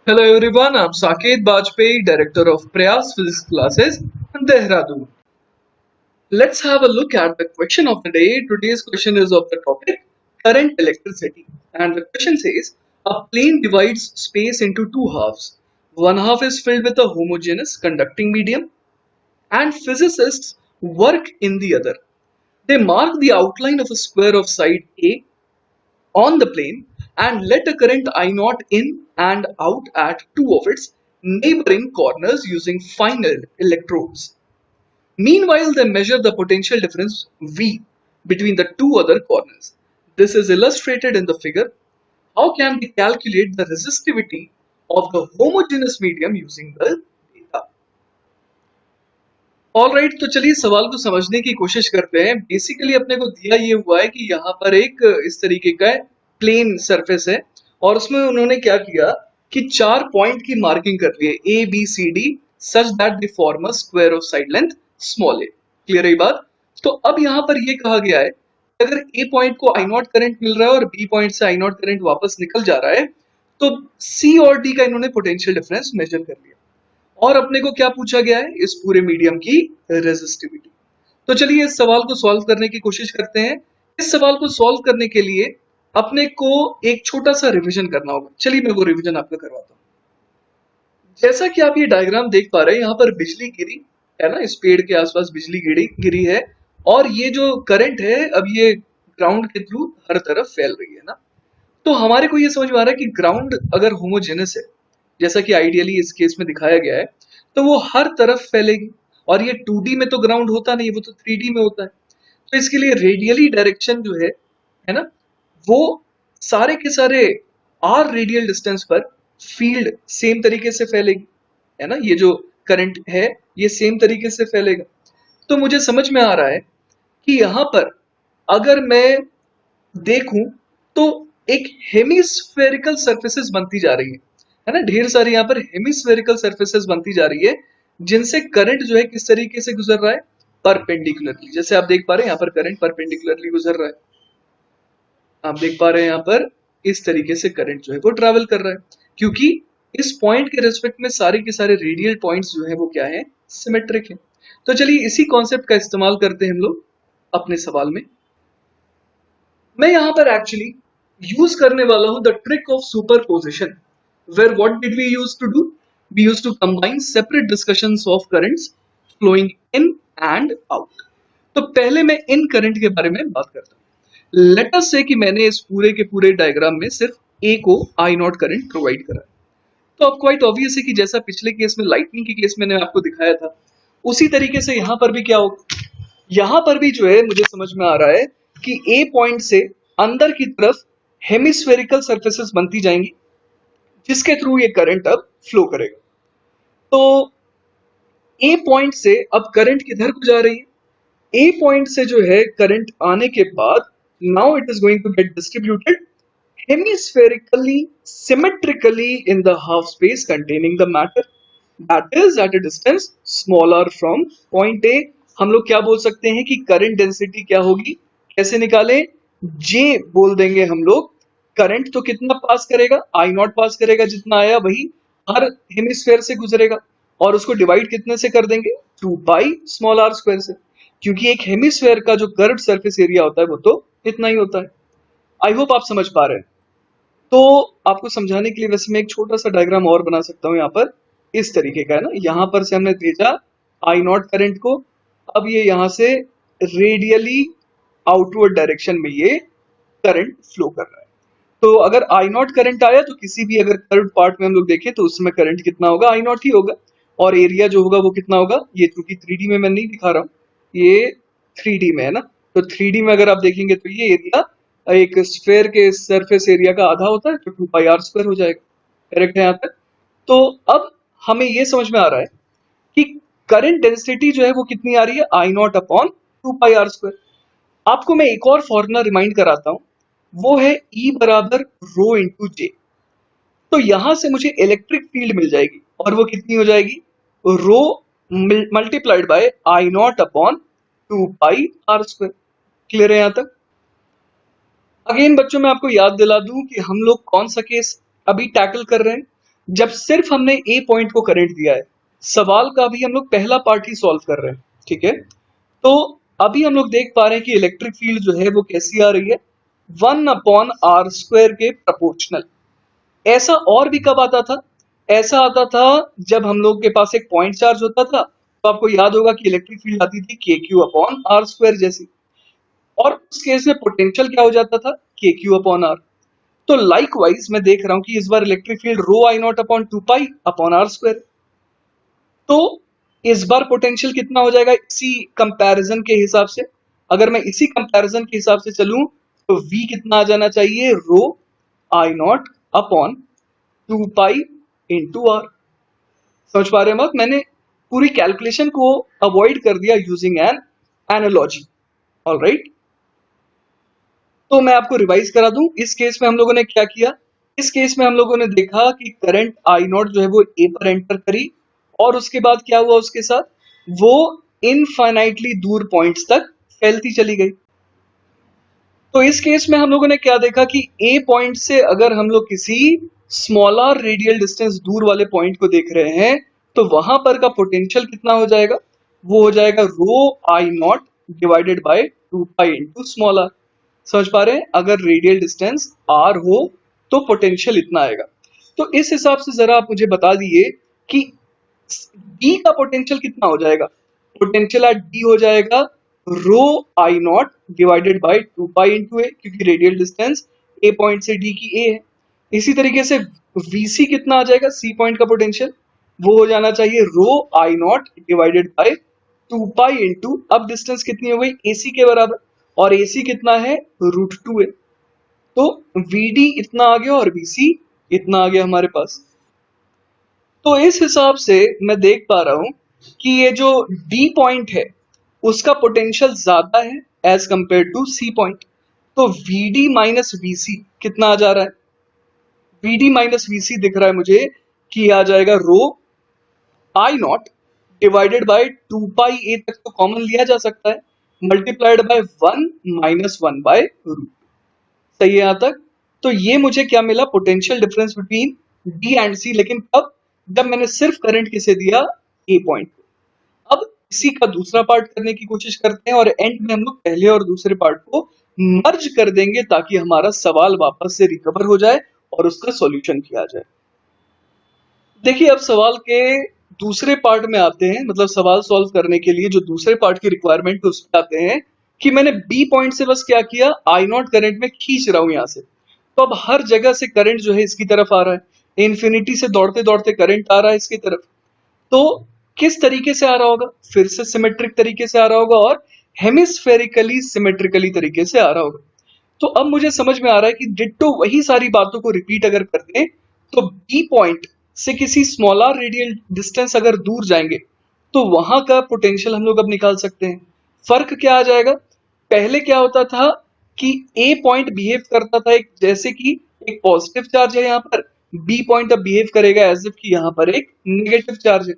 Hello everyone, I'm Saket Bajpayee, Director of Prayas Physics Classes, Dehradun. Let's have a look at the question of the day. Today's question is of the topic current electricity. And the question says a plane divides space into two halves. One half is filled with a homogeneous conducting medium, and physicists work in the other. They mark the outline of a square of side A on the plane and let a current I naught in and out at two of its neighboring corners using fine electrodes. Meanwhile, they measure the potential difference V between the two other corners. This is illustrated in the figure. How can we calculate the resistivity of the homogeneous medium using the data? Alright, तो चलिए सवाल को समझने की कोशिश करते हैं। Basically अपने को दिया ये हुआ है कि यहाँ पर एक इस तरीके का प्लेन सरफेस है और उसमें उन्होंने क्या किया कि चार पॉइंट की मार्किंग कर ली है A B C D such that they form a square of side length small A. Clear है ये बात? तो अब यहाँ पर ये कहा गया है कि अगर ए पॉइंट को आई नॉट करंट मिल रहा है और बी पॉइंट से आई नॉट करंट वापस निकल जा रहा है, तो सी और डी का इन्होंने पोटेंशियल डिफरेंस मेजर कर लिया और अपने को क्या पूछा गया है, इस पूरे मीडियम की रेजिस्टिविटी। तो चलिए इस सवाल को सॉल्व करने की कोशिश करते हैं। इस सवाल को सॉल्व करने के लिए अपने को एक छोटा सा रिवीजन करना होगा। चलिए मैं वो रिवीजन आपको करवाता हूँ। जैसा कि आप ये डायग्राम देख पा रहे हैं, यहाँ पर बिजली गिरी है ना, इस पेड़ के आसपास बिजली गिरी गिरी है और ये जो करंट है अब ये ग्राउंड के थ्रू हर तरफ फैल रही है ना। तो हमारे को ये समझ में आ रहा है कि ग्राउंड अगर होमोजेनस है, जैसा कि आइडियली इस केस में दिखाया गया है, तो वो हर तरफ फैलेगी और ये 2D में तो ग्राउंड होता नहीं, वो तो 3D में होता है। तो इसके लिए रेडियली डायरेक्शन जो है ना, वो सारे के सारे आर रेडियल डिस्टेंस पर फील्ड सेम तरीके से फैलेगी, है ना। ये जो करंट है ये सेम तरीके से फैलेगा। तो मुझे समझ में आ रहा है कि यहाँ पर अगर मैं देखूं तो एक हेमिस्फेरिकल सरफेसेस बनती जा रही है ना, ढेर सारी यहाँ पर हेमिस्फेरिकल सरफेसेस बनती जा रही है जिनसे करंट जो है किस तरीके से गुजर रहा है, परपेंडिकुलरली। जैसे आप देख पा रहे हैं यहाँ पर करंट परपेंडिकुलरली गुजर रहा है, आप देख पा रहे हैं यहाँ पर इस तरीके से करंट जो है वो ट्रैवल कर रहा है, क्योंकि इस पॉइंट के रेस्पेक्ट में सारे के सारे रेडियल पॉइंट्स जो है वो क्या है, सिमेट्रिक है। तो चलिए इसी कॉन्सेप्ट का इस्तेमाल करते हैं हम लोग अपने सवाल में। मैं यहाँ पर एक्चुअली यूज करने वाला हूं the trick of superposition, where what did we use to do, we use to combine separate discussions of currents flowing in and out. तो पहले मैं इन करंट के बारे में बात करता हूं। लेट अस से कि मैंने इस पूरे के पूरे डायग्राम में सिर्फ ए को आई नॉट करंट प्रोवाइड करा है। तो अब क्वाइट ऑब्वियस है कि जैसा पिछले केस में लाइटनिंग के केस में मैंने आपको दिखाया था, उसी तरीके से यहां पर भी क्या होगा, यहां पर भी जो है मुझे समझ में आ रहा है कि ए पॉइंट से अंदर की तरफ हेमिस्फेरिकल सरफेसेस बनती जाएंगी जिसके थ्रू ये करंट अब फ्लो करेगा। तो ए पॉइंट से अब करंट किधर को जा रही है, ए पॉइंट से जो है करंट आने के बाद now it is going to get distributed hemispherically symmetrically in the half space containing the matter that is at a distance smaller from point A। हम लोग क्या बोल सकते हैं कि करंट डेंसिटी क्या होगी, कैसे निकालें, J बोल देंगे हम लोग। करंट तो कितना पास करेगा, आई नॉट पास करेगा, जितना आया वही हर हेमिस्फेयर से गुजरेगा और उसको डिवाइड कितने से कर देंगे, 2 पाई स्मॉल आर स्क्वायर से, क्योंकि एक हेमिस्फेयर का जो कर्व्ड सरफेस एरिया होता है वो तो इतना ही होता है। आई होप आप समझ पा रहे हैं। तो आपको समझाने के लिए वैसे मैं एक छोटा सा डायग्राम और बना सकता हूँ यहाँ पर, इस तरीके का है ना। यहाँ पर से हमने भेजा आई नॉट करंट को, अब ये यहाँ से रेडियली आउटवर्ड डायरेक्शन में ये करंट फ्लो कर रहा है। तो अगर आई नॉट करंट आया तो किसी भी अगर कर्व पार्ट में हम लोग देखें तो उसमें करंट कितना होगा, आई नॉट ही होगा, और एरिया जो होगा वो कितना होगा, ये चूंकि 3D में मैं नहीं दिखा रहा हूँ, ये 3D में है ना, तो 3D में अगर आप देखेंगे तो ये एरिया एक स्फेयर के सरफेस एरिया का आधा होता है, तो 2 पाई आर स्क्वायर हो जाएगा। करेक्ट है यहाँ तक? तो अब हमें ये समझ में आ रहा है कि करंट डेंसिटी जो है वो कितनी आ रही है, I naught upon 2 pi r square. आपको मैं एक और फॉर्मूला रिमाइंड कराता हूं, वो है E बराबर रो इंटू जे। तो यहां से मुझे इलेक्ट्रिक फील्ड मिल जाएगी और वो कितनी हो जाएगी, rho multiplied by I naught upon 2 pi r square. Clear है यहां तक? अगेन बच्चों मैं आपको याद दिला दूं कि हम लोग कौन सा केस अभी टैकल कर रहे हैं, जब सिर्फ हमने ए पॉइंट को करंट दिया है, सवाल का भी हम लोग पहला पार्ट ही सॉल्व कर रहे हैं, ठीक है। तो अभी हम लोग देख पा रहे हैं कि इलेक्ट्रिक फील्ड जो है वो कैसी आ रही है, 1/r² के प्रोपोर्शनल। ऐसा और भी कब आता था? ऐसा आता था जब हम लोग के पास एक पॉइंट चार्ज होता था, तो आपको याद होगा कि इलेक्ट्रिक फील्ड आती थी KQ/r² जैसी, और उस केस में पोटेंशियल क्या हो जाता था, KQ/r। तो लाइकवाइज मैं देख रहा हूं कि इस बार इलेक्ट्रिक फील्ड ρI0/2π/r²। तो इस बार पोटेंशियल कितना हो जाएगा इसी कंपैरिजन के हिसाब से? अगर मैं इसी कंपैरिजन के हिसाब से चलूं तो V कितना आ जाना चाहिए, ρI0/2π/r। समझ पा रहे हैं बात? मैंने पूरी कैलकुलेशन को अवॉइड कर दिया यूजिंग एन एनालॉजी। ऑलराइट, तो मैं आपको रिवाइज करा दूं। इस केस में हम लोगों ने क्या किया? इस केस में हम लोगों ने देखा कि करंट I0 जो है वो ए पर एंटर करी, और उसके बाद क्या हुआ उसके साथ, वो इनफाइनाइटली दूर पॉइंट्स तक फैलती चली गई। तो इस केस में हम लोगों ने क्या देखा कि ए पॉइंट से अगर हम लोग किसी स्मॉलर रेडियल डिस्टेंस दूर वाले पॉइंट को देख रहे हैं, तो वहां पर का पोटेंशियल कितना हो जाएगा, वो हो जाएगा ρI0/2π/स्मॉलर। समझ पा रहे हैं? अगर रेडियल डिस्टेंस r हो तो पोटेंशियल इतना आएगा। तो इस हिसाब से जरा आप मुझे बता दिए कि D का पोटेंशियल कितना हो जाएगा। पोटेंशियल एट D हो जाएगा ρI0/2π/a, क्योंकि रेडियल डिस्टेंस A पॉइंट से D की A है। इसी तरीके से VC कितना आ जाएगा, C पॉइंट का पोटेंशियल, वो हो जाना चाहिए ρI0/2π, अब डिस्टेंस कितनी हो गई, AC के बराबर, और AC कितना है, √2 है। तो VD इतना आ गया और VC इतना आ गया हमारे पास। तो इस हिसाब से मैं देख पा रहा हूं कि ये जो D पॉइंट है उसका पोटेंशियल ज्यादा है as compare to C point. तो VD माइनस VC कितना आ जा रहा है, VD माइनस VC दिख रहा है मुझे कि आ जाएगा ρI0/2π/a, तक तो कॉमन लिया जा सकता है, मल्टीप्लाइड बाय 1 माइनस 1/√। सही है यहां तक? तो ये मुझे क्या मिला, potential difference between D and C, लेकिन कब, जब मैंने सिर्फ करंट किसे दिया, A पॉइंट को। अब इसी का दूसरा पार्ट करने की कोशिश करते हैं, और एंड में हम लोग पहले और दूसरे पार्ट को मर्ज कर देंगे ताकि हमारा सवाल वापस से रिकवर हो जाए और उसका सॉल्यूशन किया जाए। देखिए, अब सवाल के दूसरे पार्ट में आते हैं, मतलब सवाल सॉल्व करने के लिए जो दूसरे पार्ट की रिक्वायरमेंट है उसमें आते हैं कि मैंने बी पॉइंट से बस क्या किया, I0 करंट में खींच रहा हूं यहां से। तो अब हर जगह से करंट जो है इसकी तरफ आ रहा है, इन्फिनिटी से दौड़ते दौड़ते करंट आ रहा है इसकी तरफ। तो किस तरीके से आ रहा होगा, फिर से सिमेट्रिक तरीके से आ रहा होगा और हेमिस्फेरिकली सिमेट्रिकली तरीके से आ रहा होगा। तो अब मुझे समझ में आ रहा है कि डिट्टो वही सारी बातों को रिपीट अगर कर दें, तो बी पॉइंट से किसी स्मॉलर रेडियल डिस्टेंस अगर दूर जाएंगे तो वहां का पोटेंशियल हम लोग अब निकाल सकते हैं। फर्क क्या आ जाएगा, पहले क्या होता था कि ए पॉइंट बिहेव करता था एक, जैसे कि एक पॉजिटिव चार्ज है यहाँ पर, बी पॉइंट अब बिहेव करेगा एज इफ कि यहाँ पर एक नेगेटिव चार्ज है।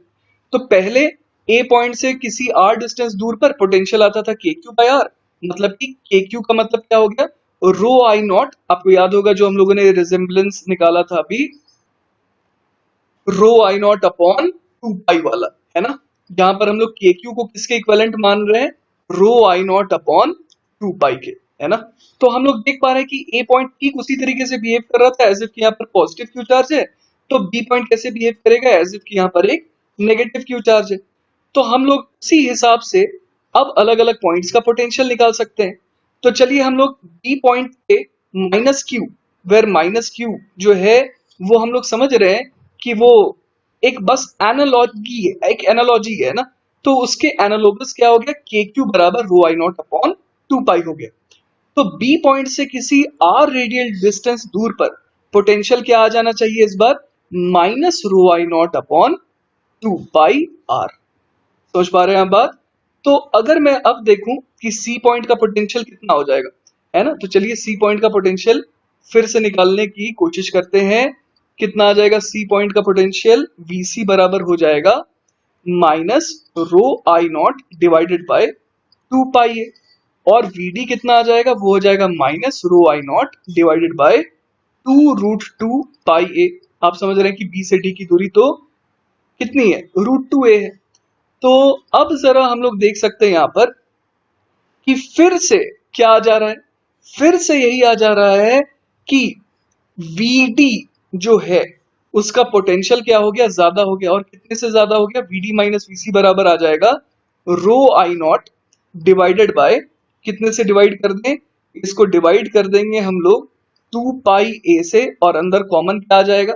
तो पहले ए पॉइंट से किसी आर डिस्टेंस दूर पर पोटेंशियल आता था KQ/r, मतलब कि KQ का मतलब क्या हो गया, ρI0। आपको याद होगा जो हम लोगों ने रिजेम्बलेंस निकाला था अभी, ρI0/2π वाला, है ना। जहां पर हम लोग KQ को किसके इक्विवेलेंट मान रहे हैं, ρI0/2π के, है ना। तो हम लोग देख पा रहे हैं कि ए पॉइंट ठीक उसी तरीके से बिहेव कर रहा था एज इफ कि यहाँ पर पॉजिटिव क्यू चार्ज है, तो बी पॉइंट कैसे बिहेव करेगा, एज इफ कि यहाँ पर एक नेगेटिव क्यू चार्ज है। तो हम लोग उसी हिसाब से अब अलग अलग पॉइंट्स का पोटेंशियल निकाल सकते हैं। तो चलिए हम लोग बी पॉइंट पे minus Q, where minus Q जो है वो हम लोग समझ रहे हैं कि वो एक बस एनालॉजी है, एक एनालॉजी है ना। तो उसके एनालोगस क्या हो गया, KQ बराबर ρI0/2π हो गया। तो बी पॉइंट से किसी आर रेडियल डिस्टेंस दूर पर पोटेंशियल क्या आ जाना चाहिए इस बार, माइनस ρI0/2πr। समझ पा रहे हैं आप बात? तो अगर मैं अब देखूं कि सी पॉइंट का पोटेंशियल कितना हो जाएगा, है ना, तो चलिए सी पॉइंट का पोटेंशियल फिर से निकालने की कोशिश करते हैं। कितना आ जाएगा सी पॉइंट का पोटेंशियल, VC बराबर हो जाएगा माइनस ρI0/2πa, और VD कितना आ जाएगा, वो हो जाएगा माइनस ρI0/2√2πa। आप समझ रहे हैं कि बी से डी की दूरी तो कितनी है, √2a है। तो अब जरा हम लोग देख सकते हैं यहां पर कि फिर से क्या आ जा रहा है, फिर से यही आ जा रहा है कि VD जो है उसका पोटेंशियल क्या हो गया, ज्यादा हो गया। और कितने से ज्यादा हो गया, VD माइनस VC बराबर आ जाएगा रो आई नॉट डिवाइडेड बाय, कितने से डिवाइड कर दें, इसको डिवाइड कर देंगे हम लोग 2 पाई a से, और अंदर कॉमन क्या आ जाएगा,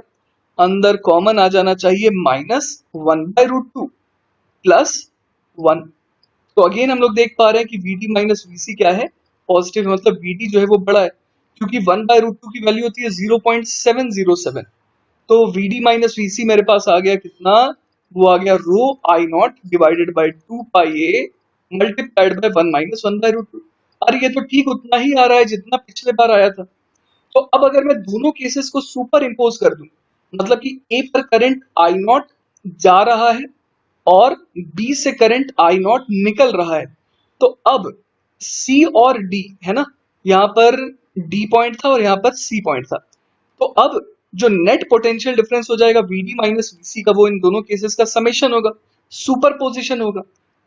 अंदर कॉमन आ जाना चाहिए -1/√2 प्लस 1। तो अगेन हम लोग देख पा रहे हैं कि VD माइनस VC क्या है, पॉजिटिव, मतलब VD जो है वो बड़ा है, क्योंकि 1/√2 की वैल्यू होती है 0.707। तो VD माइनस VC मेरे पास आ गया कितना, वो आ गया rho I naught divided by 2 pi a multiplied by 1 - 1/√2। अरे ये तो ठीक उतना ही आ रहा है जितना पिछले बार आया था। तो अब अगर मैं दोनों केसेस को सुपर इम्पोज कर दूं, मतलब कि A पर करंट आई नॉट जा रहा है और B से करंट आई नॉट निकल रहा है, तो अब C और D है ना, यहाँ पर D पॉइंट था और यहाँ पर C पॉइंट था, तो अब जो नेट पोटेंशियल डिफरेंस हो जाएगा VD माइनस VC का, वो इन दोनों केसेस का समेशन होगा, सुपरपोजिशन होगा।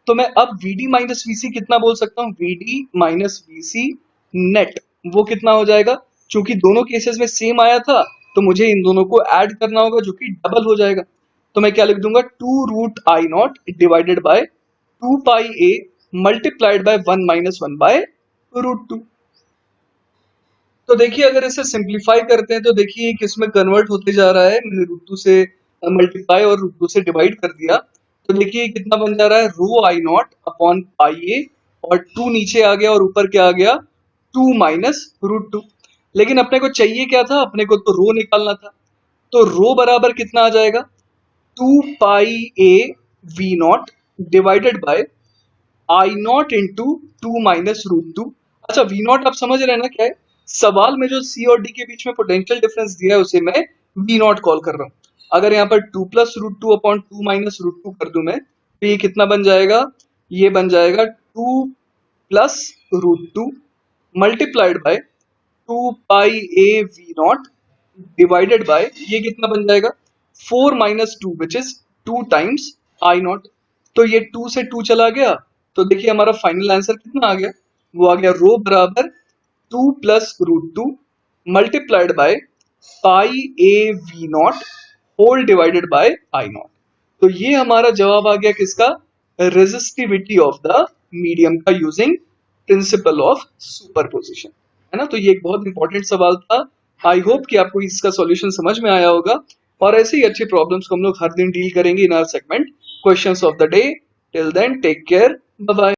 तो मैं अब VD माइनस VC कितना बोल सकता हूँ, VD माइनस VC नेट, वो कितना हो जाएगा, क्योंकि दोनों केसेस में सेम आया था तो मुझे इन दोनों को ऐड करना होगा जो कि डबल हो जाएगा। तो मैं क्या लिख दूंगा, 2√I0 divided by 2 pi a multiplied by 1 - 1/√2। तो देखिए अगर इसे सिंप्लीफाई करते हैं तो देखिए किसमें कन्वर्ट होते जा रहा है, मैंने √2 से मल्टीप्लाई और √2 से डिवाइड कर दिया, तो देखिए कितना बन जा रहा है, रो I naught upon pi a, और 2 नीचे आ गया और ऊपर क्या आ गया, 2 माइनस √2। लेकिन अपने को चाहिए क्या था, अपने को तो रो निकालना था, तो रो बराबर कितना आ जाएगा, 2 pi a V naught divided by I naught into 2 - √2। अच्छा वी नॉट आप समझ रहे हैं ना क्या है, सवाल में जो सी और डी के बीच में पोटेंशियल डिफरेंस दिया है उसे मैं वी नॉट कॉल कर रहा हूँ। अगर यहाँ पर 2 + √2 अपॉन 2 - √2 कर दूं मैं, तो ये कितना बन जाएगा, ये बन जाएगा 2 + √2 multiplied bye 2 pi a v0 divided by, ये कितना बन जाएगा, 4 - 2 which is 2 times I naught. तो ये 2 से 2 चला गया, तो देखिए हमारा फाइनल आंसर कितना आ गया, वो आ गया रो बराबर 2 + √2 multiplied by pi a v0 whole divided by I naught. तो ये हमारा जवाब आ गया किसका, रेजिस्टिविटी ऑफ द मीडियम का यूजिंग प्रिंसिपल ऑफ सुपरपोजिशन, है ना। तो ये एक बहुत इंपॉर्टेंट सवाल था। आई होप कि आपको इसका सॉल्यूशन समझ में आया होगा, और ऐसे ही अच्छे प्रॉब्लम्स को हम लोग हर दिन डील करेंगे in our segment questions of the day. Till then take care, bye bye.